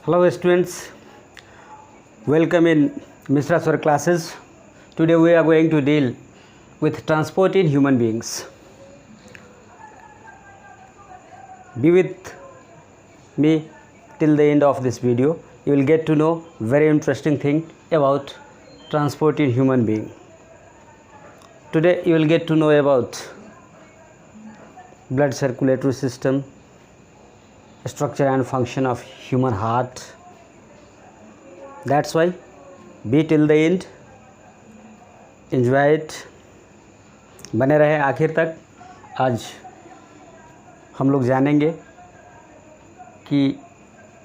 Hello students, welcome in Mr. Sir classes. Today we are going to deal with transport in human beings. Be with me till the end of this video. You will get to know very interesting thing about transport in human being. Today you will get to know about blood circulatory system, structure and function of human heart. That's why be till the end, enjoy it, बने रहे आखिर तक. आज हम लोग जानेंगे कि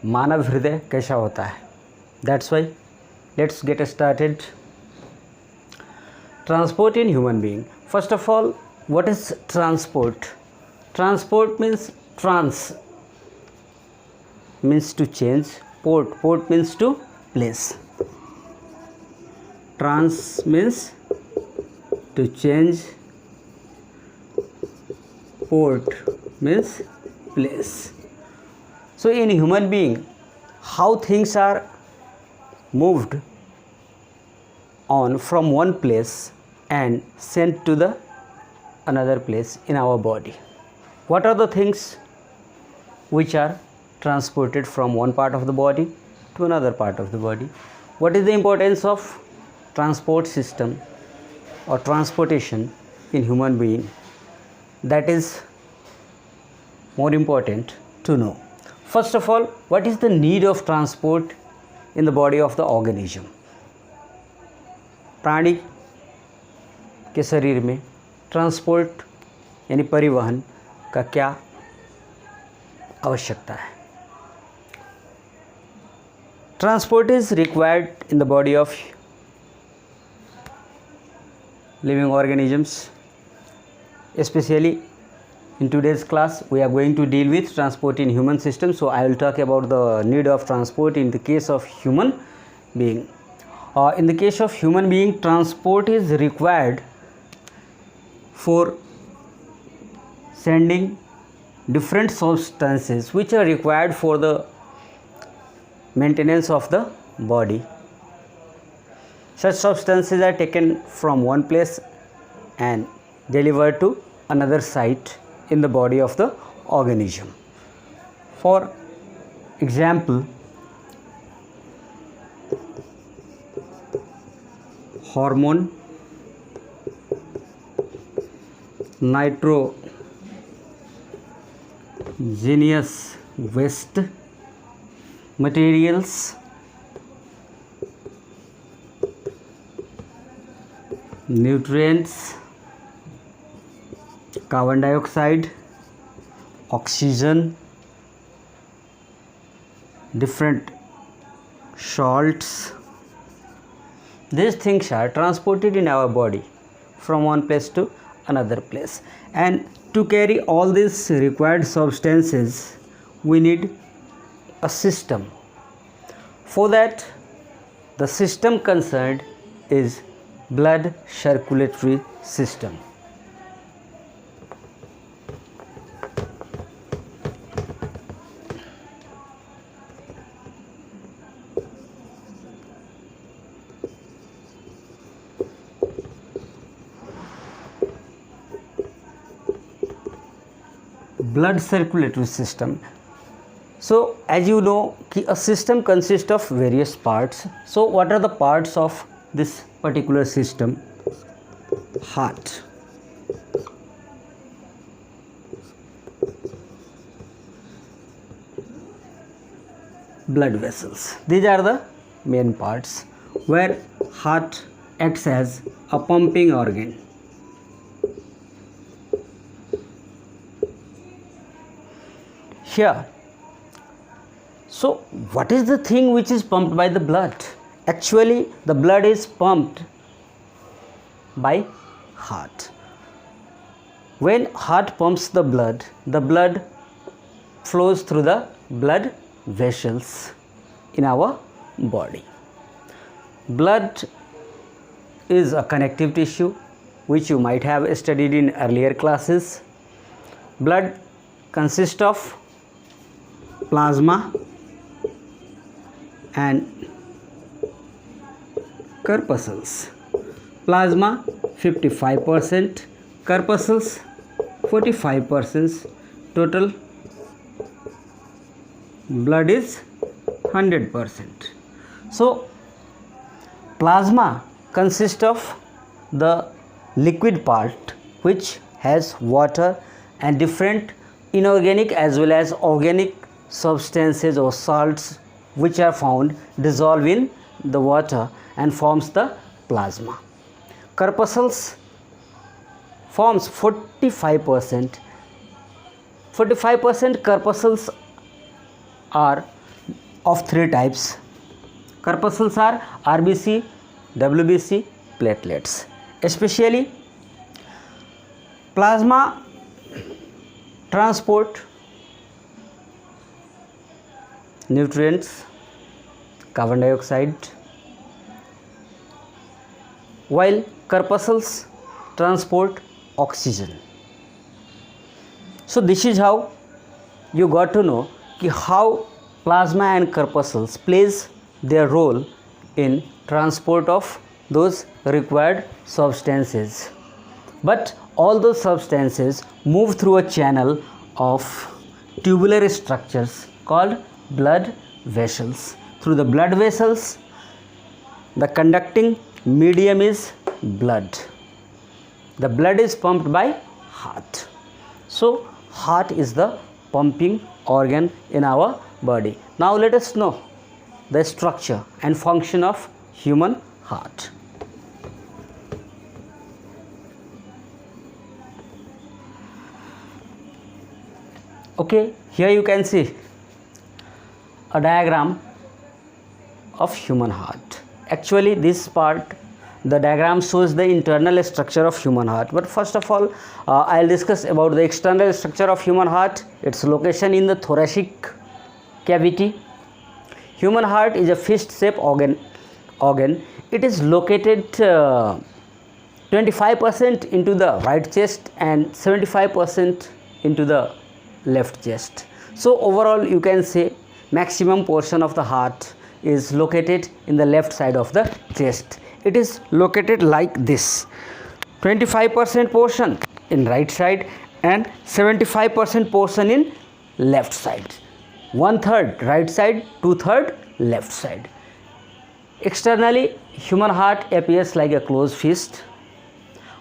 मानव हृदय कैसा होता है. That's why let's get started. Transport in human being. First of all, what is transport? Transport means means to change, port means to place. Trans means to change, port means place. So in human being, how things are moved on from one place and sent to the another place in our body. What are the things which are transported from one part of the body to another part of the body? What is the importance of transport system or transportation in human being? That is more important to know. First of all, what is the need of transport in the body of the organism? प्राणी के शरीर में transport यानी परिवहन का क्या आवश्यकता है? Transport is required in the body of living organisms. Especially in today's class, we are going to deal with transport in human system. So I will talk about the need of transport in the case of human being. In the case of human being, transport is required for sending different substances which are required for the maintenance of the body. Such substances are taken from one place and delivered to another site in the body of the organism. For example, hormone, nitrogenous waste materials, nutrients, carbon dioxide, oxygen, different salts. These things are transported in our body from one place to another place, and to carry all these required substances we need a system. For that, the system concerned is blood circulatory system. Blood circulatory system. So as you know, a system consists of various parts. So what are the parts of this particular system? Heart, blood vessels. These are the main parts where heart acts as a pumping organ. Here, so what is the thing which is pumped by the blood? Actually, the blood is pumped by heart. When heart pumps the blood flows through the blood vessels in our body. Blood is a connective tissue which you might have studied in earlier classes. Blood consists of plasma, and corpuscles. Plasma 55%, corpuscles 45%, total blood is 100%. So plasma consists of the liquid part which has water and different inorganic as well as organic substances or salts which are found dissolved in the water and forms the plasma. Corpuscles forms 45%. 45% corpuscles are of three types. Corpuscles are RBC, WBC, platelets. Especially plasma transport nutrients, carbon dioxide, while corpuscles transport oxygen. So this is how you got to know how plasma and corpuscles plays their role in transport of those required substances. But all those substances move through a channel of tubular structures called blood vessels. Through the blood vessels, the conducting medium is blood. The blood is pumped by heart. So heart is the pumping organ in our body. Now let us know the structure and function of human heart. Okay, here you can see a diagram of human heart. Actually this part, the diagram shows the internal structure of human heart, but first of all I'll discuss about the external structure of human heart. Its location in the thoracic cavity. Human heart is a fist-shaped organ. It is located 25% into the right chest and 75% into the left chest. So overall you can say maximum portion of the heart is located in the left side of the chest. It is located like this: 25% portion in right side and 75% portion in left side. 1/3 right side, 2/3 left side. Externally, human heart appears like a closed fist.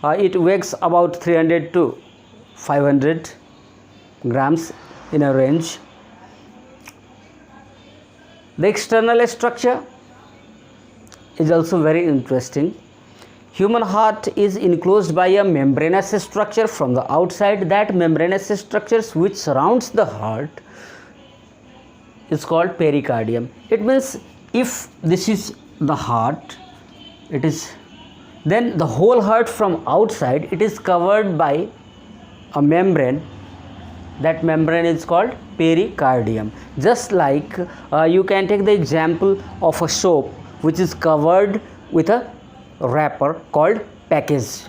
It weighs about 300 to 500 grams in a range. The external structure is also very interesting. Human heart is enclosed by a membranous structure from the outside. That membranous structure which surrounds the heart is called pericardium. It means if this is the heart, then the whole heart from outside, it is covered by a membrane. That membrane is called pericardium. Just like you can take the example of a soap which is covered with a wrapper called package.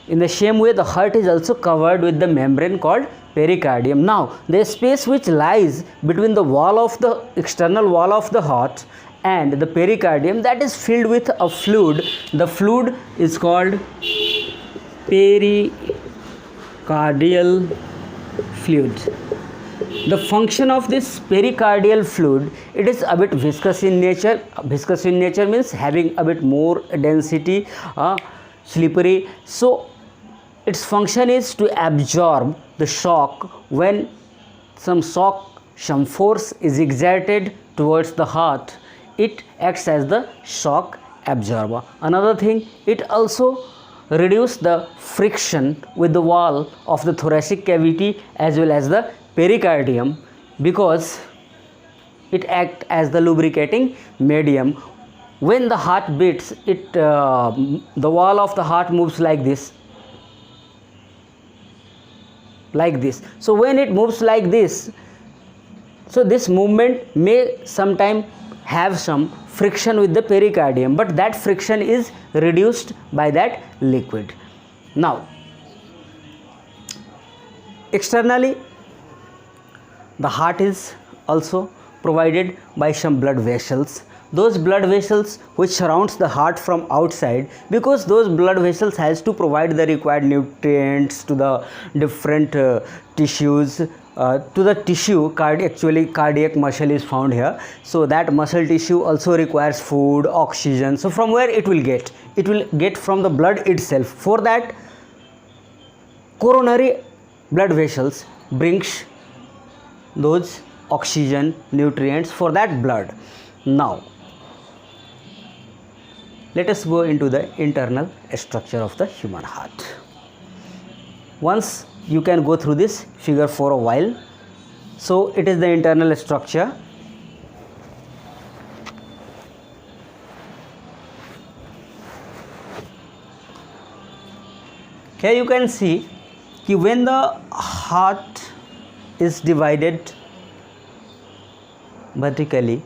In the same way, the heart is also covered with the membrane called pericardium. Now the space which lies between the wall of the external wall of the heart and the pericardium, that is filled with a fluid. The fluid is called pericardial fluid. The function of this pericardial fluid, it is a bit viscous in nature. Viscous in nature means having a bit more density, slippery. So its function is to absorb the shock. When some force is exerted towards the heart, it acts as the shock absorber. Another thing, it also reduces the friction with the wall of the thoracic cavity as well as the pericardium, because it acts as the lubricating medium. When the heart beats, the wall of the heart moves like this. So when it moves like this, so this movement may sometime have some friction with the pericardium, but that friction is reduced by that liquid. Now externally, the heart is also provided by some blood vessels. Those blood vessels which surrounds the heart from outside, because those blood vessels has to provide the required nutrients to the different tissues, to the tissue. Actually cardiac muscle is found here, so that muscle tissue also requires food, oxygen. So from where it will get? It will get from the blood itself. For that, coronary blood vessels brings those oxygen, nutrients for that blood. Now let us go into the internal structure of the human heart. Once you can go through this figure for a while. So it is the internal structure. Here you can see कि when the heart is divided vertically,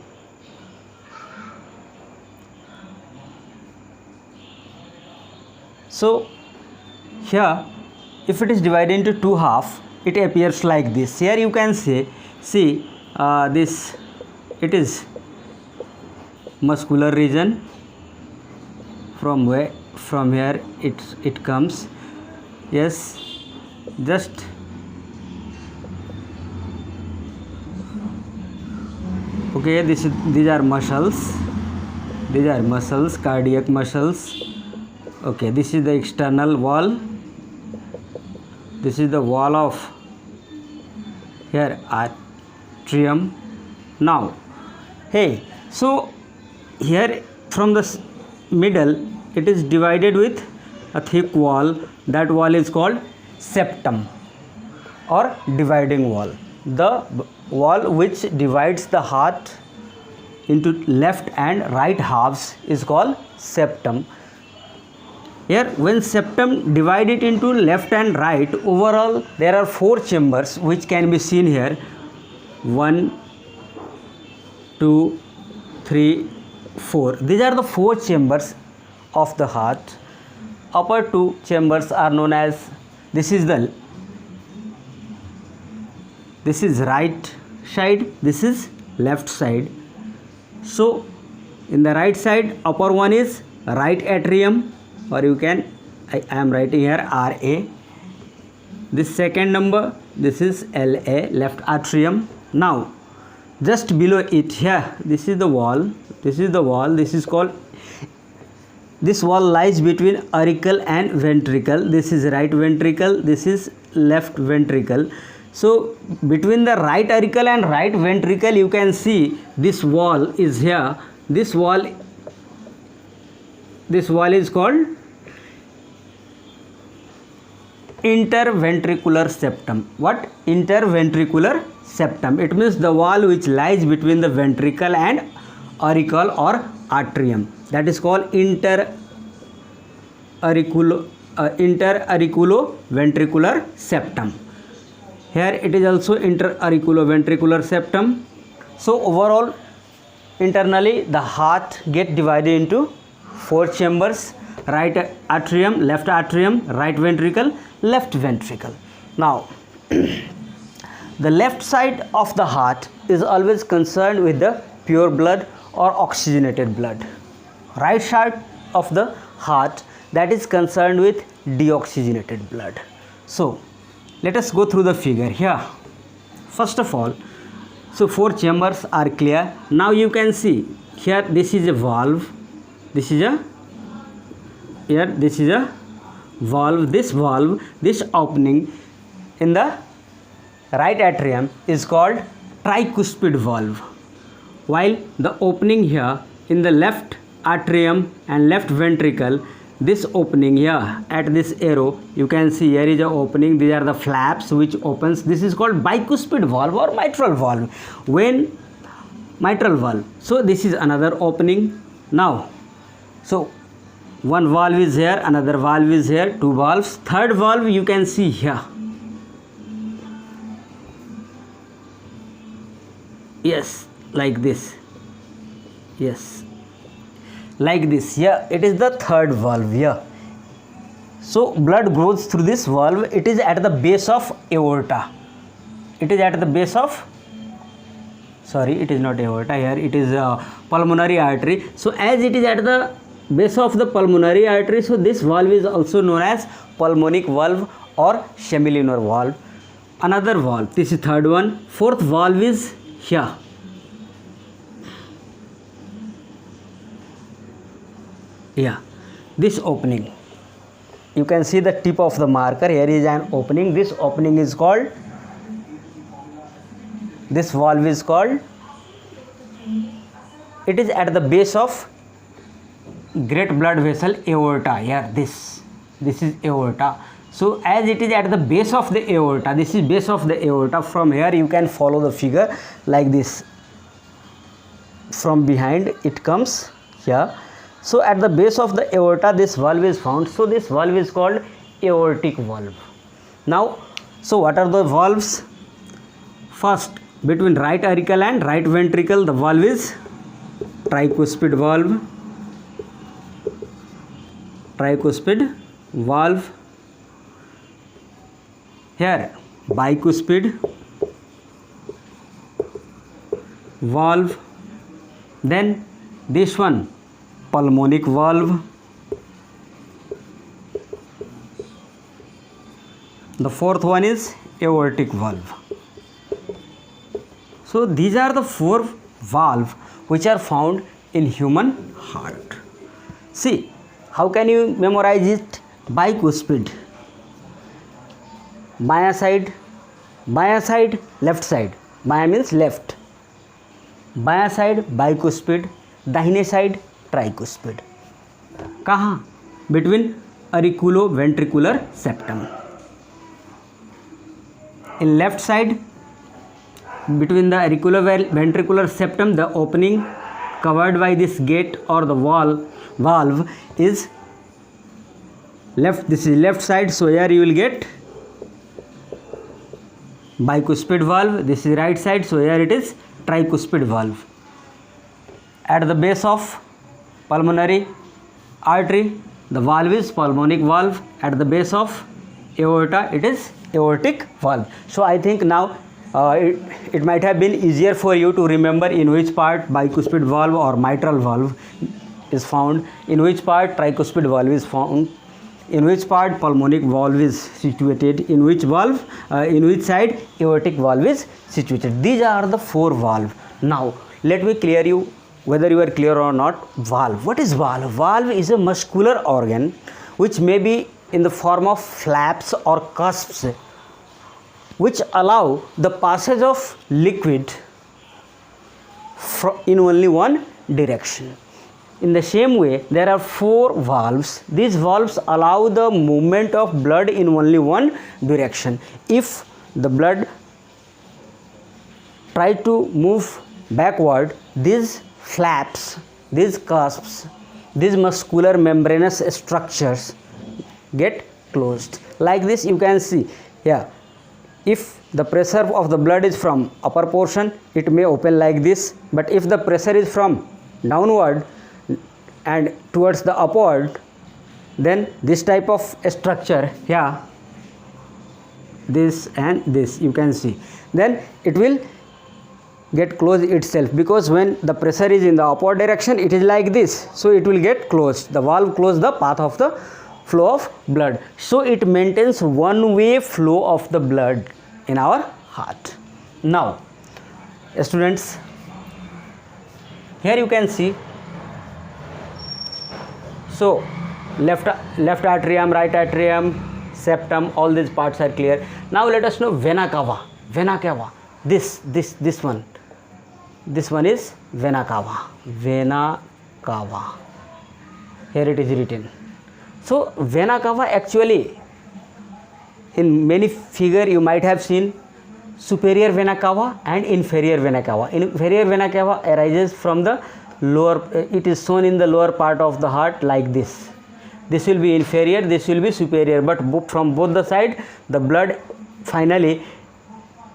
so here if it is divided into two half, it appears like this. Here you can see this, it is muscular region, from here it comes. Yes, just okay, these are muscles, cardiac muscles. Okay, this is the external wall, this is the wall of here atrium. Now hey, so here from the middle it is divided with a thick wall. That wall is called septum or dividing wall. The wall which divides the heart into left and right halves is called septum. Here when septum divided into left and right, overall there are 4 chambers which can be seen here. 1, 2, 3, 4. These are the 4 chambers of the heart. Upper 2 chambers are known as, this is right side, this is left side. So in the right side, upper one is right atrium, or you can, I am writing here RA. This second number, this is LA, left atrium. Now just below it here, this is the wall, this is called, this wall lies between auricle and ventricle. This is right ventricle, this is left ventricle. So between the right auricle and right ventricle, you can see this wall is here. This wall is called interventricular septum. What? Interventricular septum. It means the wall which lies between the ventricle and auricle or atrium. That is called interauriculoventricular septum. Here it is also interauriculoventricular septum. So overall, internally the heart get divided into 4 chambers: right atrium, left atrium, right ventricle, left ventricle. Now the left side of the heart is always concerned with the pure blood or oxygenated blood. Right side of the heart, that is concerned with deoxygenated blood. So let us go through the figure here. First of all, so 4 chambers are clear. Now you can see here, this is a valve, this is a valve. This opening in the right atrium is called tricuspid valve, while the opening here in the left atrium and left ventricle, this opening here at this arrow, you can see here is a opening. These are the flaps which opens. This is called bicuspid valve or mitral valve. When mitral valve, so this is another opening. Now, so one valve is here, another valve is here, 2 valves. Third valve you can see here. Yes, like this. Yes, like this. Yeah, it is the third valve here. So blood goes through this valve. It is at the base of aorta. It is at the base of sorry, it is not aorta, here it is pulmonary artery. So as it is at the base of the pulmonary artery, so this valve is also known as pulmonic valve or semilunar valve. Another valve, this is third one. Fourth valve is here. Yeah, this opening, you can see the tip of the marker. Here is an opening. This opening is called, this valve is called, it is at the base of great blood vessel aorta. Here this is aorta. So as it is at the base of the aorta, this is base of the aorta. From here you can follow the figure like this. From behind it comes here. So at the base of the aorta this valve is found. So this valve is called aortic valve. Now, so what are the valves? First, between right auricle and right ventricle, the valve is tricuspid valve. Tricuspid valve. Here bicuspid valve. Then this one pulmonic valve. The fourth one is aortic valve. So these are the four valves which are found in human heart. See, how can you memorize it? Bicuspid, बायां side left side, बायां means left, बायां side bicuspid, दाहिने side tricuspid. कहाँ? Between auriculoventricular septum. In left side between the auriculoventricular septum, the opening covered by this gate or the valve is left. This is left side, so here you will get bicuspid valve. This is right side, so here it is tricuspid valve. At the base of pulmonary artery, the valve is pulmonic valve. At the base of aorta, it is aortic valve. So I think now it might have been easier for you to remember in which part bicuspid valve or mitral valve is found, in which part tricuspid valve is found, in which part pulmonic valve is situated, in which side aortic valve is situated. These are the four valves. Now let me clear you whether you are clear or not. Valve. What is valve? Valve is a muscular organ which may be in the form of flaps or cusps, which allow the passage of liquid in only one direction. In the same way, there are four valves. These valves allow the movement of blood in only one direction. If the blood tries to move backward, these flaps, these cusps, these muscular membranous structures get closed. Like this you can see here. If the pressure of the blood is from upper portion, it may open like this, but if the pressure is from downward and towards the upward, then this type of structure here, this and this you can see, then it will get closed itself, because when the pressure is in the upward direction, it is like this, so it will get closed. The valve closes the path of the flow of blood, so it maintains one-way flow of the blood in our heart. Now students, here you can see, so left atrium, right atrium, septum, all these parts are clear. Now let us know vena cava. Vena cava, this one is vena cava. Vena cava, here it is written. So vena cava, actually in many figure you might have seen superior vena cava and inferior vena cava. Inferior vena cava arises from the lower, it is shown in the lower part of the heart like this. This will be inferior, this will be superior, but from both the side the blood finally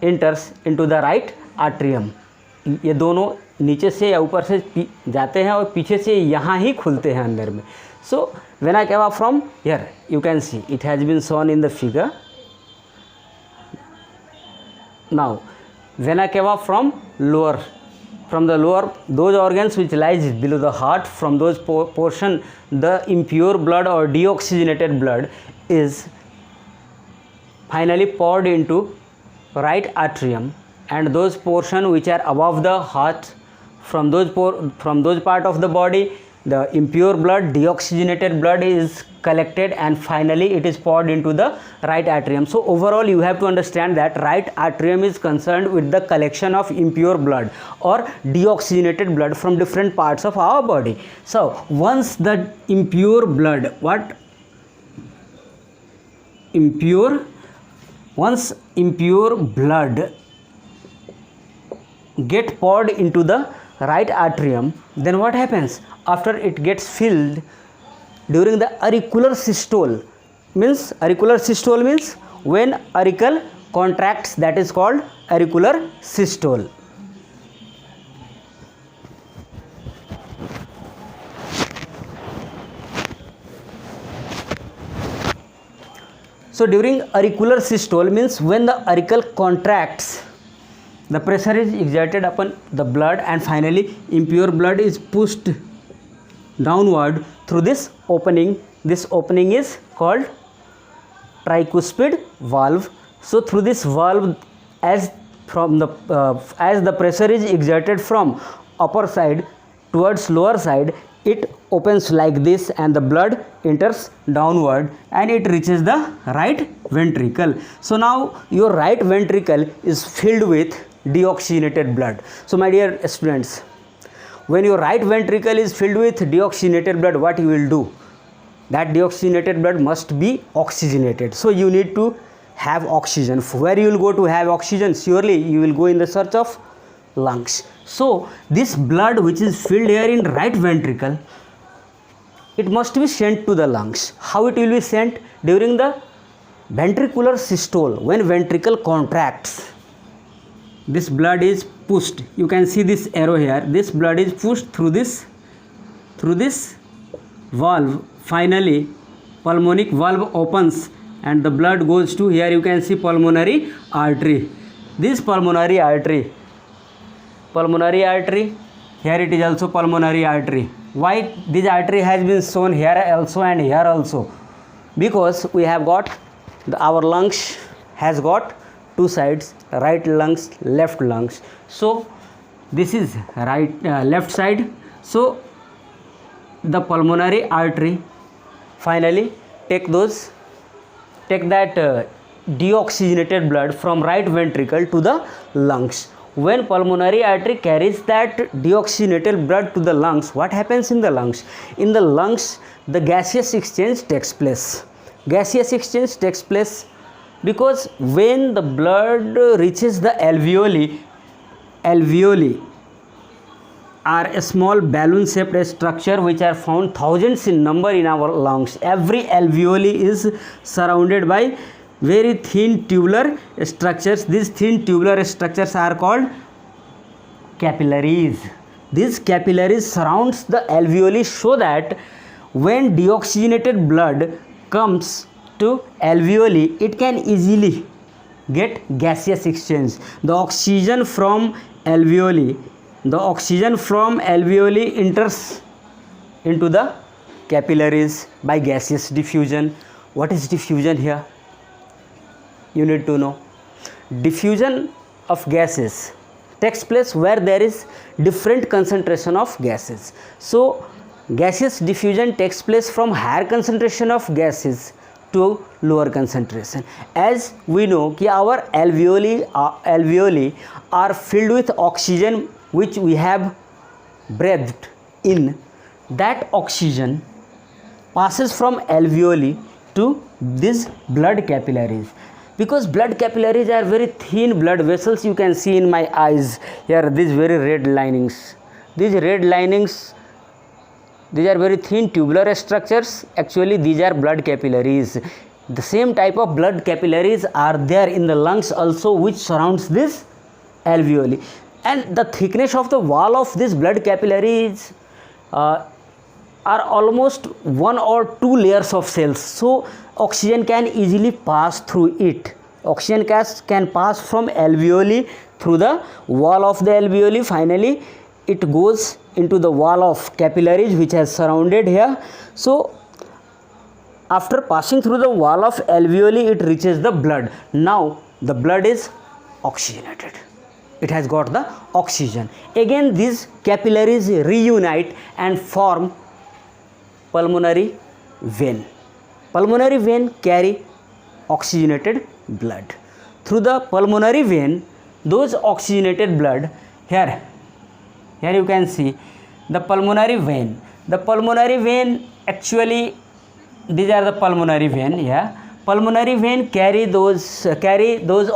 enters into the right atrium. ये दोनों नीचे से या ऊपर से जाते हैं और पीछे से यहाँ ही खुलते हैं अंदर में. So vena cava from here you can see, it has been shown in the figure. Now vena cava from lower from the lower, those organs which lies below the heart, from those portion the impure blood or deoxygenated blood is finally poured into right atrium, and those portion which are above the heart, from those part of the body, the impure blood, deoxygenated blood is collected and finally it is poured into the right atrium. So overall you have to understand that right atrium is concerned with the collection of impure blood or deoxygenated blood from different parts of our body. So once the impure blood, once impure blood get poured into the right atrium, then what happens? After it gets filled during the auricular systole, means when auricle contracts, that is called auricular systole. So during auricular systole means when the auricle contracts, the pressure is exerted upon the blood and finally impure blood is pushed downward through this opening. This opening is called tricuspid valve. So through this valve, as the pressure is exerted from upper side towards lower side, it opens like this and the blood enters downward and it reaches the right ventricle. So now your right ventricle is filled with deoxygenated blood. So my dear students, when your right ventricle is filled with deoxygenated blood, what you will do? That deoxygenated blood must be oxygenated. So you need to have oxygen. Where you will go to have oxygen? Surely you will go in the search of lungs. So this blood which is filled here in right ventricle, it must be sent to the lungs. How it will be sent? During the ventricular systole, when ventricle contracts, this blood is pushed. You can see this arrow here. This blood is pushed through this valve. Finally pulmonic valve opens and the blood goes to, here you can see pulmonary artery. This pulmonary artery, here it is also pulmonary artery. Why this artery has been shown here also and here also? Because we have got our lungs has got two sides, right lungs, left lungs. So this is left side. So the pulmonary artery finally take that deoxygenated blood from right ventricle to the lungs. When pulmonary artery carries that deoxygenated blood to the lungs, what happens in the lungs? In the lungs, the gaseous exchange takes place. Gaseous exchange takes place because when the blood reaches the alveoli are a small balloon shaped structure which are found thousands in number in our lungs. Every alveoli is surrounded by very thin tubular structures. These thin tubular structures are called capillaries. These capillaries surrounds the alveoli so that when deoxygenated blood comes to alveoli, it can easily get gaseous exchange. The oxygen from alveoli enters into the capillaries by gaseous diffusion. What is diffusion here? You need to know. Diffusion of gases takes place where there is different concentration of gases. So gaseous diffusion takes place from higher concentration of gases to lower concentration. As we know कि our alveoli are filled with oxygen which we have breathed in. That oxygen passes from alveoli to these blood capillaries. Because blood capillaries are very thin blood vessels, you can see in my eyes here these very red linings. These red linings, these are very thin tubular structures. Actually these are blood capillaries. The same type of blood capillaries are there in the lungs also, which surrounds this alveoli. And the thickness of the wall of these blood capillaries are almost 1 or 2 layers of cells. So oxygen can easily pass through it. Oxygen can pass from alveoli through the wall of the alveoli. Finally it goes into the wall of capillaries which has surrounded here. So after passing through the wall of alveoli, it reaches the blood. Now the blood is oxygenated. It has got the oxygen. Again these capillaries reunite and form pulmonary vein. Pulmonary vein carry oxygenated blood. Through the pulmonary vein, those oxygenated blood, here you can see the pulmonary vein. The pulmonary vein, actually these are the pulmonary vein. Yeah, pulmonary vein carry those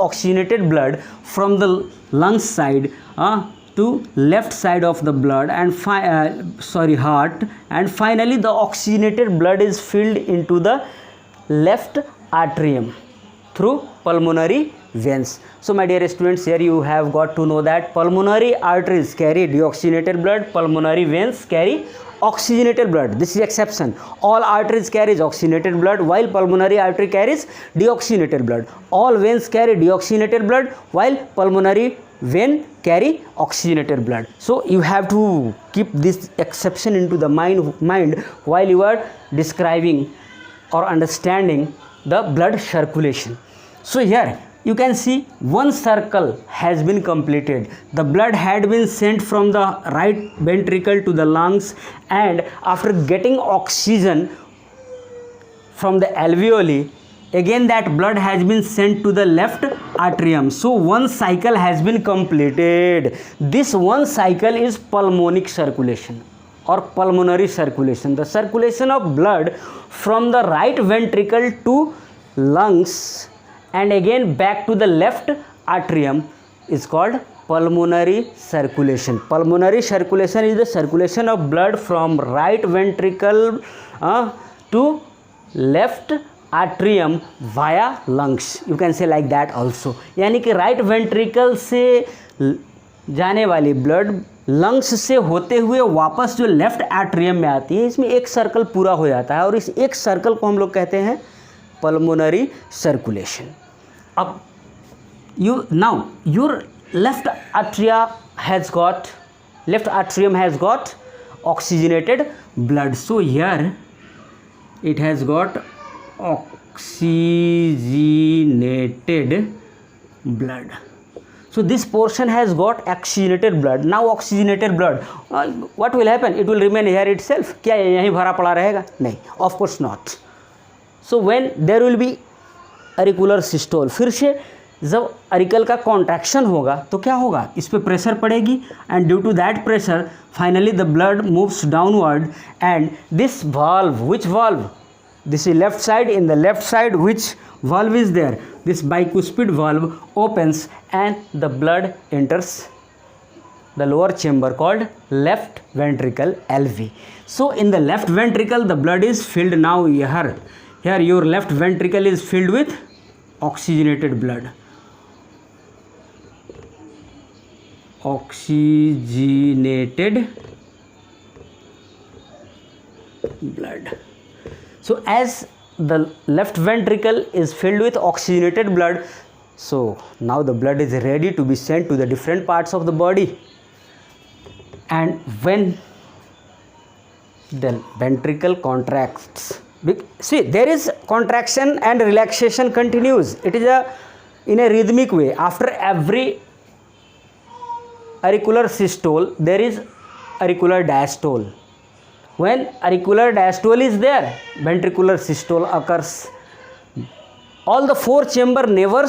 oxygenated blood from the lung side to left side of the blood and heart, and finally the oxygenated blood is filled into the left atrium through pulmonary veins. So my dear students, here you have got to know that pulmonary arteries carry deoxygenated blood, pulmonary veins carry oxygenated blood. This is exception. All arteries carries oxygenated blood while pulmonary artery carries deoxygenated blood. All veins carry deoxygenated blood while pulmonary vein carry oxygenated blood. So you have to keep this exception into the mind while you are describing or understanding the blood circulation. So here you can see one circle has been completed. The blood had been sent from the right ventricle to the lungs, and after getting oxygen from the alveoli, again that blood has been sent to the left atrium. So one cycle has been completed. This one cycle is pulmonic circulation or pulmonary circulation. The circulation of blood from the right ventricle to lungs and again back to the left atrium is called pulmonary circulation. Pulmonary circulation is the circulation of blood from right ventricle to left atrium via lungs. You can say like that also. यानी कि right ventricle से जाने वाली blood lungs से होते हुए वापस जो left atrium में आती है, इसमें एक सर्कल पूरा हो जाता है और इस एक सर्कल को हम लोग कहते हैं pulmonary circulation. अब now your left atrium has got oxygenated blood. So here it has got oxygenated blood. So this portion has got oxygenated blood. Now oxygenated blood, what will happen? It will remain here itself. क्या यहीं भरा पड़ा रहेगा? नहीं, of course not. So when there will be auricular systole, फिर से जब auricle का कॉन्ट्रैक्शन होगा तो क्या होगा? इस पे प्रेशर पड़ेगी and due to that pressure finally the blood moves downward and this valve, which valve? This is left side. In the left side, which valve is there? This bicuspid valve opens and the blood enters the lower chamber called left ventricle LV. So in the left ventricle the blood is filled. Now here your left ventricle is filled with oxygenated blood. Oxygenated blood. So as the left ventricle is filled with oxygenated blood, so now the blood is ready to be sent to the different parts of the body. And when the ventricle contracts, see, there is contraction and relaxation continues. It is in a rhythmic way. After every auricular systole there is auricular diastole. When auricular diastole is there, ventricular systole occurs. All the four chamber never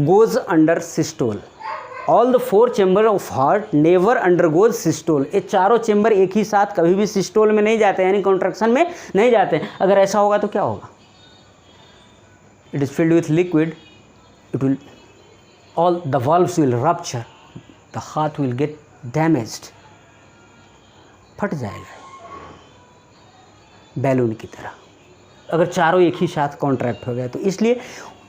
goes under systole. All the four chamber of heart never undergoes systole. ये चारों chamber एक ही साथ कभी भी systole में नहीं जाते, यानी कॉन्ट्रैक्शन में नहीं जाते. अगर ऐसा होगा तो क्या होगा? It is filled with liquid. It will, all the valves will rupture. The heart will get damaged. फट जाएगा बैलून की तरह अगर चारों एक ही साथ कॉन्ट्रैक्ट हो गए. तो इसलिए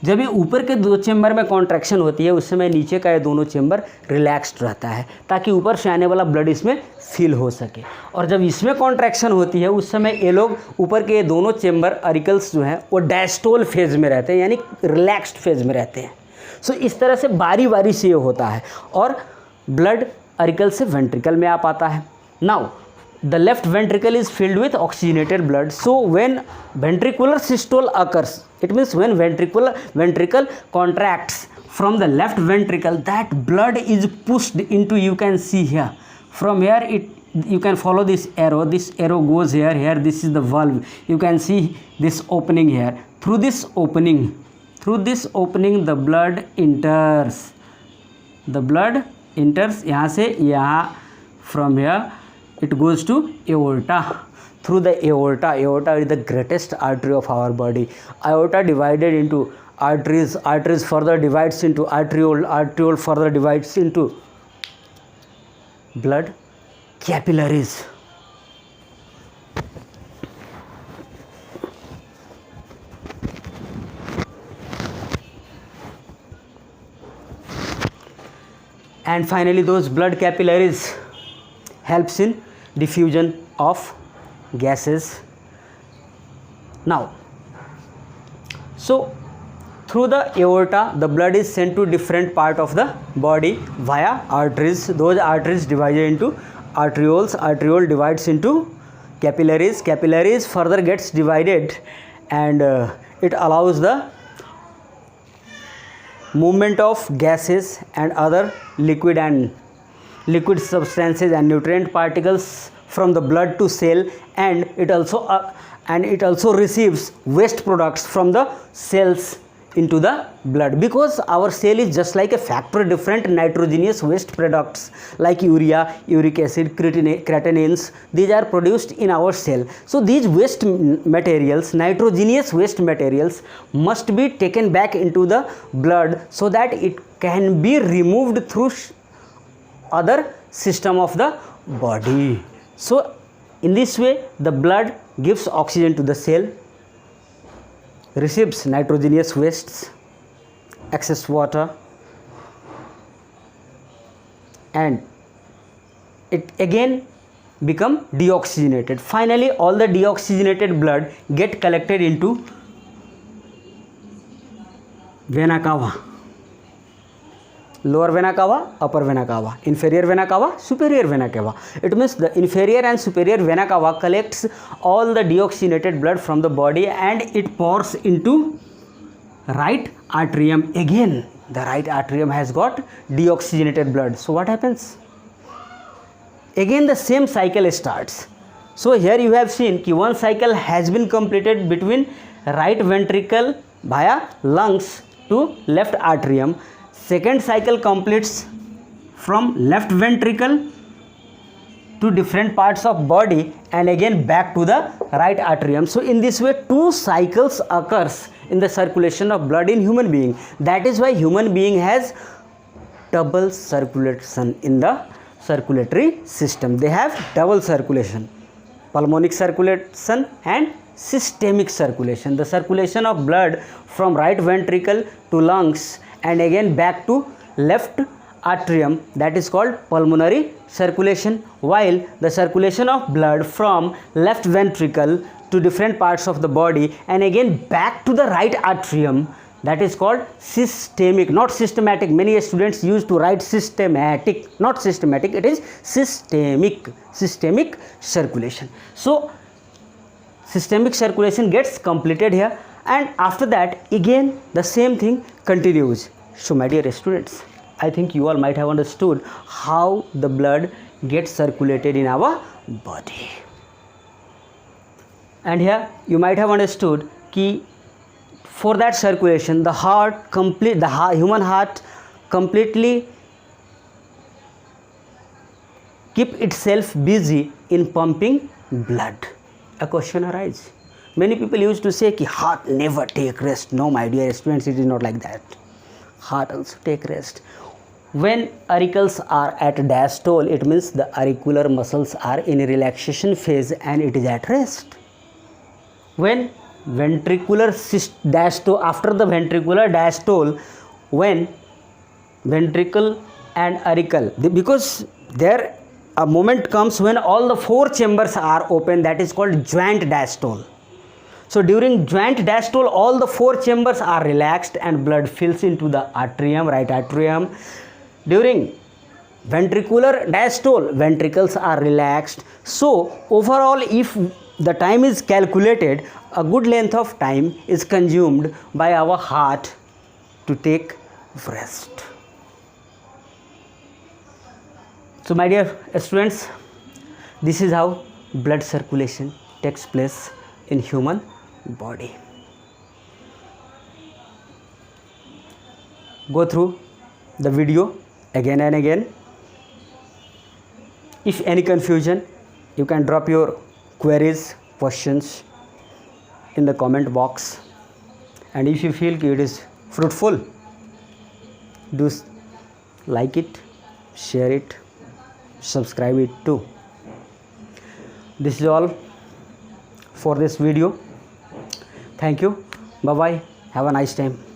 जब ये ऊपर के दो चेंबर में कॉन्ट्रैक्शन होती है उस समय नीचे का ये दोनों चेंबर रिलैक्स्ड रहता है ताकि ऊपर से आने वाला ब्लड इसमें फिल हो सके. और जब इसमें कॉन्ट्रैक्शन होती है उस समय ये लोग ऊपर के ये दोनों चेंबर अरिकल्स जो हैं वो डायस्टोल फेज में रहते हैं, यानी रिलैक्स्ड फेज में रहते हैं. सो इस तरह से बारी बारी से ये होता है और ब्लड अरिकल से वेंट्रिकल में आ पाता है. Now the left ventricle is filled with oxygenated blood. So when ventricular systole occurs, it means when ventricle contracts from the left ventricle, that blood is pushed into, you can see here, from here you can follow this arrow goes here, this is the valve, you can see this opening here. Through this opening the blood enters यहाँ से यहाँ, from here it goes to aorta. Through the aorta is the greatest artery of our body. Aorta divided into arteries further divides into arteriole further divides into blood capillaries. And finally those blood capillaries helps in diffusion of gases. Now, so through the aorta the blood is sent to different part of the body via arteries. Those arteries divided into arterioles, arteriole divides into capillaries further gets divided, and it allows the movement of gases and other liquid substances and nutrient particles from the blood to cell, and it also receives waste products from the cells into the blood, because our cell is just like a factory. Different nitrogenous waste products like urea, uric acid, creatinines, these are produced in our cell. So these waste materials, nitrogenous waste materials, must be taken back into the blood so that it can be removed through other system of the body. So in this way the blood gives oxygen to the cell, receives nitrogenous wastes, excess water, and it again become deoxygenated. Finally all the deoxygenated blood get collected into vena cava. Lower vena cava, upper vena cava, inferior vena cava, superior vena cava. It means the inferior and superior vena cava collects all the deoxygenated blood from the body and it pours into right atrium. Again the right atrium has got deoxygenated blood. So what happens? Again the same cycle starts. So here you have seen कि one cycle has been completed between right ventricle via lungs to left atrium. Second cycle completes from left ventricle to different parts of body and again back to the right atrium. So in this way two cycles occurs in the circulation of blood in human being. That is why human being has double circulation in the circulatory system. They have double circulation, pulmonic circulation and systemic circulation. The circulation of blood from right ventricle to lungs and again back to left atrium, that is called pulmonary circulation, while the circulation of blood from left ventricle to different parts of the body and again back to the right atrium, that is called systemic, not systematic. Many students used to write systematic, not systematic, it is systemic circulation. So systemic circulation gets completed here, and after that again the same thing continues. So my dear students, I think you all might have understood how the blood gets circulated in our body. And here you might have understood कि for that circulation the human heart completely keep itself busy in pumping blood. A question arises. Many people used to say कि heart never take rest. No my dear students, it is not like that. Heart also take rest. When auricles are at diastole, it means the auricular muscles are in relaxation phase and it is at rest. When ventricular diastole, after the ventricular diastole, when ventricle and auricle, because there a moment comes when all the four chambers are open, that is called joint diastole. So during joint diastole all the four chambers are relaxed and blood fills into the atrium, right atrium. During ventricular diastole, ventricles are relaxed. So overall, if the time is calculated, a good length of time is consumed by our heart to take rest. So my dear students, this is how blood circulation takes place in human body. Go through the video again and again. If any confusion, you can drop your queries, questions in the comment box, and if you feel it is fruitful, do like it, share it, subscribe it too. This is all for this video. Thank you. Bye bye. Have a nice time.